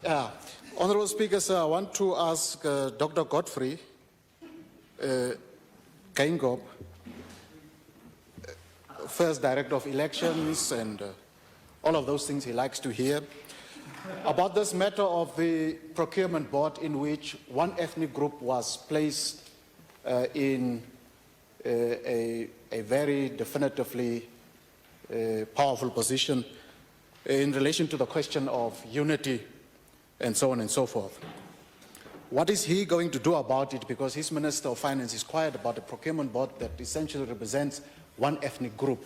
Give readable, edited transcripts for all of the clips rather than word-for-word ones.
Honourable Speaker, sir, I want to ask Dr. Godfrey Kaingob, first Director of Elections and all of those things he likes to hear, about this matter of the procurement board in which one ethnic group was placed in a very definitively powerful position in relation to the question of unity and so on and so forth. What is he going to do about it? Because his Minister of Finance is quiet about a procurement board that essentially represents one ethnic group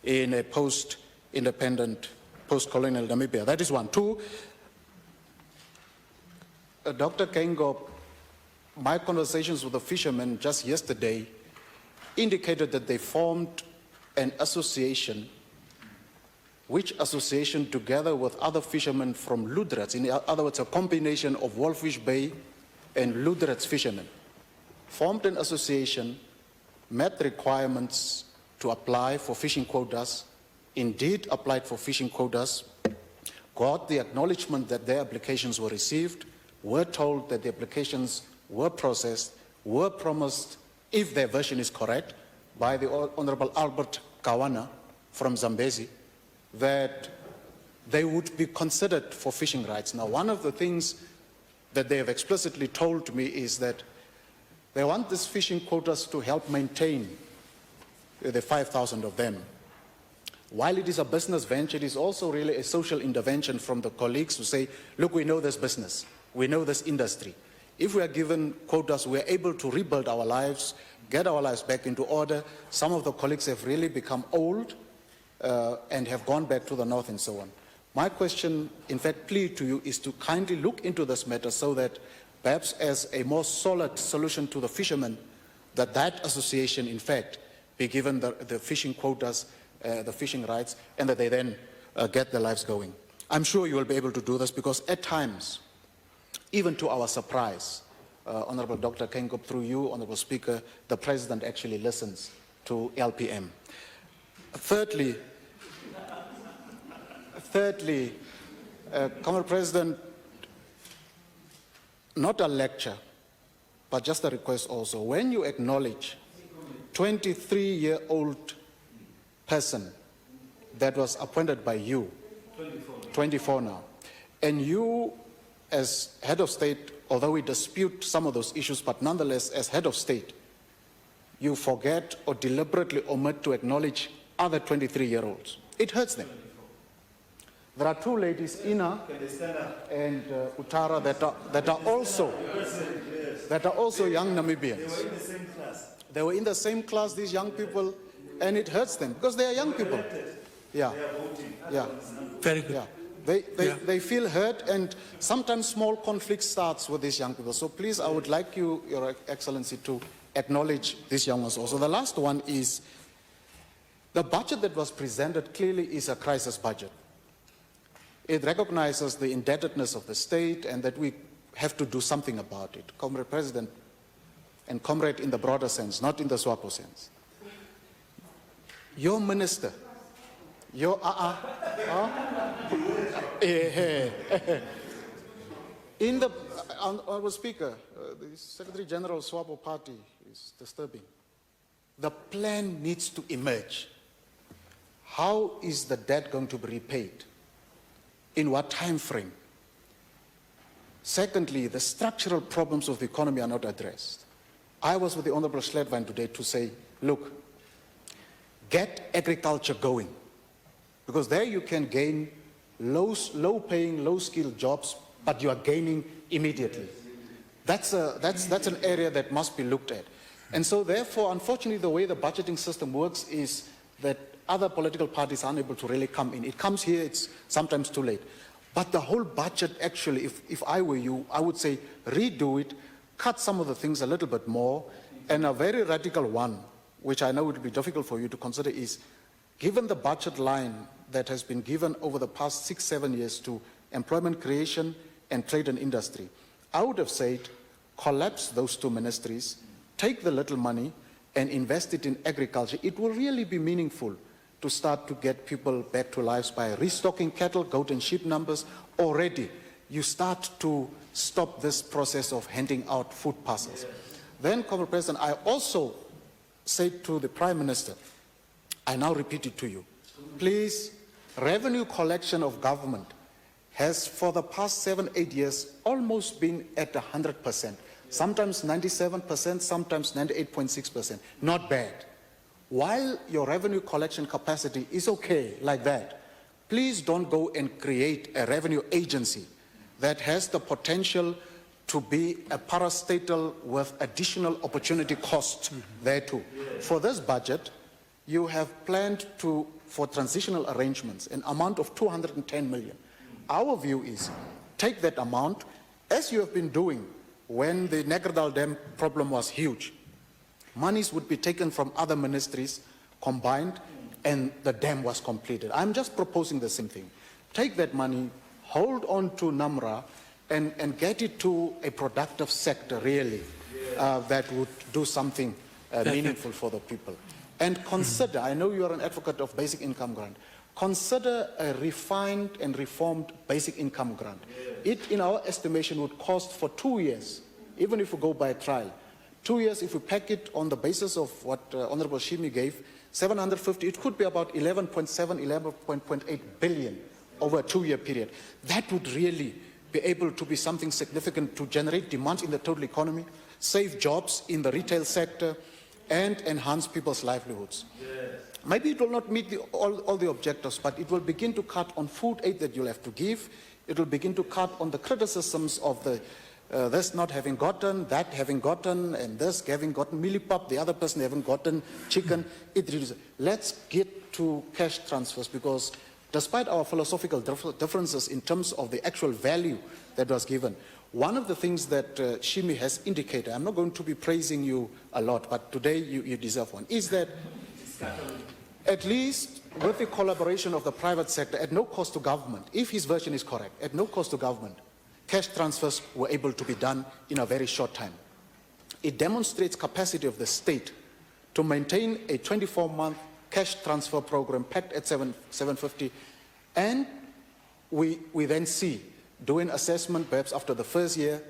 in a post-independent, post-colonial Namibia. That is one. Two, Dr. Kaingob, my conversations with the fishermen just yesterday indicated that they formed an association, which association, together with other fishermen from Ludrats, in other words, a combination of Wolfish Bay and Ludrats fishermen, formed an association, met requirements to apply for fishing quotas, indeed applied for fishing quotas, got the acknowledgement that their applications were received, were told that the applications were processed, were promised, if their version is correct, by the Honorable Albert Kawana from Zambezi, that they would be considered for fishing rights. Now, one of the things that they have explicitly told me is that they want these fishing quotas to help maintain the 5,000 of them. While it is a business venture, it is also really a social intervention from the colleagues who say, look, we know this business, we know this industry. If we are given quotas, we are able to rebuild our lives, get our lives back into order. Some of the colleagues have really become old and have gone back to the north and so on. My question, in fact, plea to you is to kindly look into this matter so that perhaps as a more solid solution to the fishermen, that association, in fact, be given the fishing quotas, the fishing rights, and that they then get their lives going. I'm sure you will be able to do this because at times, even to our surprise, Honorable Dr. Kaingob, through you, Honorable Speaker, the President actually listens to LPM. Thirdly, Comrade President, not a lecture, but just a request also. When you acknowledge 23-year-old person that was appointed by you, 24 now, and you as head of state, although we dispute some of those issues, but nonetheless as head of state, you forget or deliberately omit to acknowledge other 23-year-olds. It hurts them. There are two ladies, Ina and Utara, that are also young Namibians. They were in the same class, these young people, and it hurts them because they are young people. Yeah, yeah, very good. Yeah. They feel hurt, and sometimes small conflict starts with these young people. So please, I would like you, Your Excellency, to acknowledge these young ones also. The last one is the budget that was presented clearly is a crisis budget. It recognizes the indebtedness of the state and that we have to do something about it. Comrade President, and comrade in the broader sense, not in the SWAPO sense. Your minister, your in the Honourable Speaker, the Secretary General SWAPO party is disturbing. The plan needs to emerge. How is the debt going to be repaid? In what time frame? Secondly, the structural problems of the economy are not addressed. I was with the Honourable Schledwein today to say, look, get agriculture going, because there you can gain low-paying, low-skilled jobs, but you are gaining immediately. That's an area that must be looked at. And so therefore, unfortunately, the way the budgeting system works is that other political parties are unable to really come in. It comes here, it's sometimes too late. But the whole budget, actually, if I were you, I would say redo it, cut some of the things a little bit more, and a very radical one, which I know would be difficult for you to consider, is given the budget line that has been given over the past 6-7 years to employment creation and trade and industry, I would have said collapse those two ministries, take the little money and invest it in agriculture. It will really be meaningful to start to get people back to lives by restocking cattle, goat and sheep numbers already. you start to stop this process of handing out food parcels. Then, Comrade President, I also said to the Prime Minister, I now repeat it to you, please, revenue collection of government has for the past 7-8 years almost been at 100%, sometimes 97%, sometimes 98.6%, not bad. While your revenue collection capacity is okay like that, please don't go and create a revenue agency that has the potential to be a parastatal with additional opportunity costs there too. For this budget, you have planned for transitional arrangements an amount of 210 million. Our view is take that amount, as you have been doing when the Negerdal Dam problem was huge. Monies would be taken from other ministries combined and the dam was completed. I'm just proposing the same thing. Take that money, hold on to NAMRA and get it to a productive sector really that would do something meaningful for the people. And consider, I know you are an advocate of basic income grant, consider a refined and reformed basic income grant. It, in our estimation, would cost for 2 years, even if we go by a trial. 2 years, if we pack it on the basis of what Honorable Shimi gave, 750, it could be about 11.7, 11.8 billion over a 2-year period. That would really be able to be something significant to generate demand in the total economy, save jobs in the retail sector, and enhance people's livelihoods. Maybe it will not meet all the objectives, but it will begin to cut on food aid that you'll have to give. It will begin to cut on the criticisms of the this not having gotten, that having gotten, and this having gotten millipap, the other person having gotten chicken. It reduces. Let's get to cash transfers, because despite our philosophical differences in terms of the actual value that was given, one of the things that Shimi has indicated, I'm not going to be praising you a lot, but today you deserve one, is that at least with the collaboration of the private sector at no cost to government, if his version is correct, at no cost to government, cash transfers were able to be done in a very short time. It demonstrates capacity of the state to maintain a 24-month cash transfer program packed at 750, and we then see, do an assessment perhaps after the first year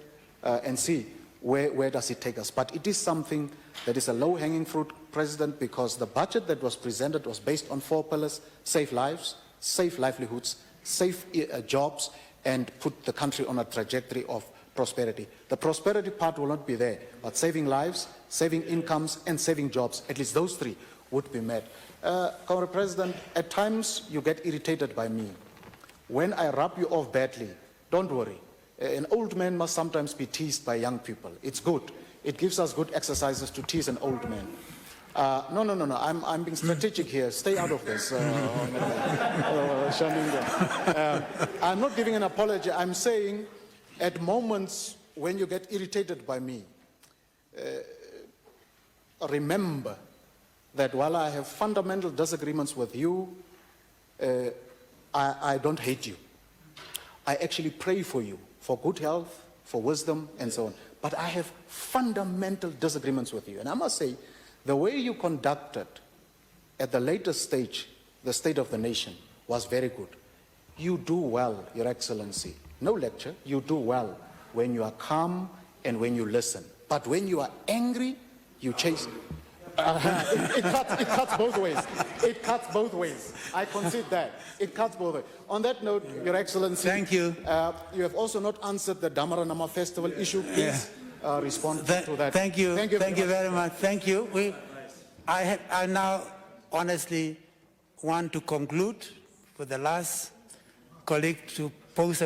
and see where does it take us. But it is something that is a low-hanging fruit, President, because the budget that was presented was based on 4 pillars: save lives, save livelihoods, save jobs, and put the country on a trajectory of prosperity. The prosperity part will not be there, but saving lives, saving incomes, and saving jobs, at least those 3 would be met. Comrade President, at times you get irritated by me. When I rub you off badly, don't worry. An old man must sometimes be teased by young people. It's good. It gives us good exercises to tease an old man. No. I'm being strategic here. Stay out of this. I'm not giving an apology. I'm saying at moments when you get irritated by me, remember that while I have fundamental disagreements with you, I don't hate you. I actually pray for you, for good health, for wisdom, and so on. But I have fundamental disagreements with you. And I must say, the way you conducted at the latest stage, the State of the Nation, was very good. You do well, Your Excellency. No lecture. You do well when you are calm and when you listen. But when you are angry, you chase. It cuts both ways. It cuts both ways. I concede that. It cuts both ways. On that note, Your Excellency. Thank you. You have also not answered the Damaranama Festival issue. Please respond to that. Thank you. Thank you very much. Thank you. I now honestly want to conclude with the last colleague to pose a